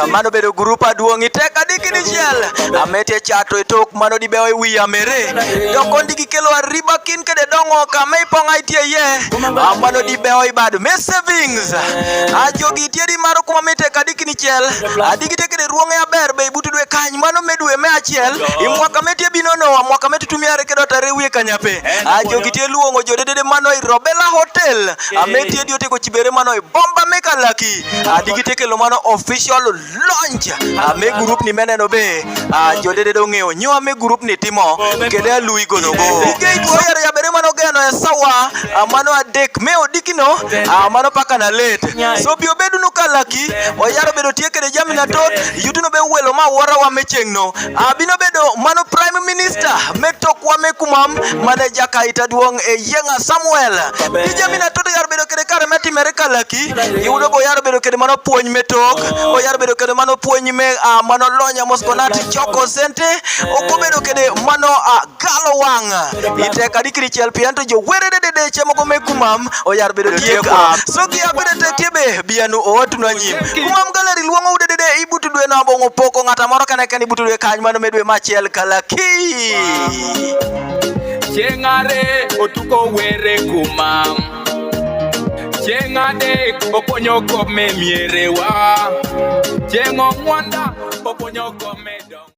mano bedo group aduong' iteka dikini chiel amete chato e tok mano dibewa e wi amere dokondi gikelo arriba kin kede dongo kama iponga itie ye mano dibewa ibado me savings ajogi tiedi maro kuma mete kadikini chiel adigite kede ruonge aber be ibutudwe kany mano medwe me achiel imwaka mete binono mwaka mete tumiare kedo tarewie kanyape ajogi tie luongo jodede mano i Robela Hotel amete dio teko chibere mano i Bomba Mekalaki adigite kelo mano official launch ame group ni meneno be jodede do ng'eyo nyoa me group ni timo kede lui gonogo gate wire ya bere mano geno e sawa mano adek me odikino mano paka na late so bio bedu no Kalaki oyaro bedo tie kede jamina tot yutuno be welo ma wora wa mechengno abino bedo mano prime minister metok wa mekumam mane jakaita duong e Yenga Samuel jamina tot yaro bedo kede kare meti mere Kalaki yudo go yaro bedo kede mano puonj metok oyaro bedo kede mano puonj me mano lonya moskonati choko sente okobedo kede mano galo wanga iteka dikiri chiel pianto jo werede de chemo go mekumam oyaro bedo tieka so kia bede tekebe bianu otuna nyim kumam galeri luongo udede ibutudwe na bongo poko ngata moro kane ibutudwe kany mano medwe machiel Kalaki chengare otuko were kumam chengade oponyo ko memierewa chengo mwanda oponyo ko